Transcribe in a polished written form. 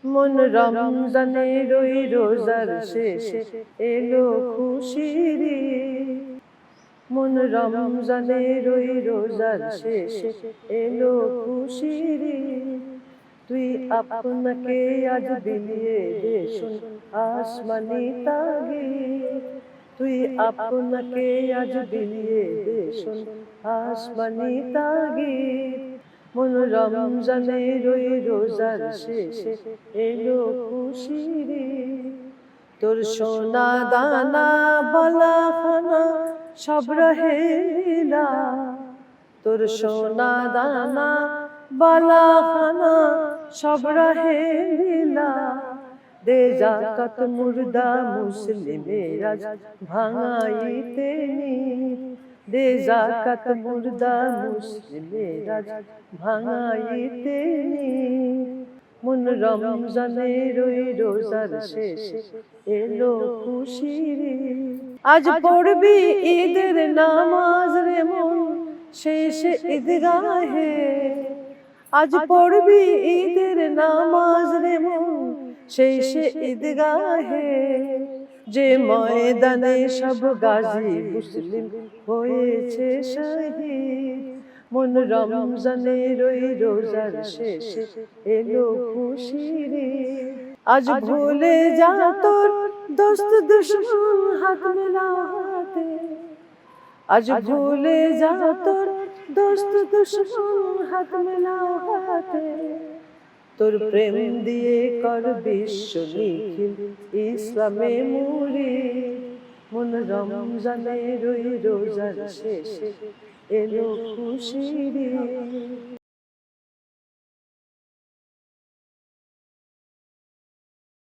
মন রমজানের ওই রোজার শেষে এলো খুশির ঈদ। মন রমজানের ওই রোজার শেষে এলো খুশির ঈদ। তুই আপনাকে আজ বিলিয়ে দে শোন আসমানি তাগিদ। তুই আপনাকে আজ বিলিয়ে দে শোন আসমানি তাগিদ। মন রমজানের ওই রোজার শেষে এলো খুশির ঈদ। তোর সোনা দানা বালা খানা সব রহে লীলা। তোর সোনা দানা বালা খানা সব রহে লীলা। দে জাকাত মুর্দা মুসলিমের আজ ভাঙাইতে নিদ। দে জাকাত মুর্দা মুসলিমের আজ ভাঙাইতে নিদ। মন রমজানের ওই রোজার শেষে এলো খুশির ঈদ। আজ পড়বি ঈদের নামাজ রে মন শেষে ঈদগাহে। আজ পড়বি ঈদের নামাজ রে মন শেষে ঈদগাহে। যে ময়দানে সব গাজী মুসলিম হয়েছে শহীদ। মন রমজানের ওই রোজার শেষে এলো খুশির ঈদ। আজ ভুলে যা তোর দোস্ত দুশমন হাত মেলাতে। আজ ভুলে যা তোর দোস্ত দুশমন হাত মেলাতে। তোর প্রেম দিয়ে কর বিশ্ব নিখিল ইসলামে মুরিদ। মন রমজানের ওই রোজার শেষে এলো খুশির ঈদ।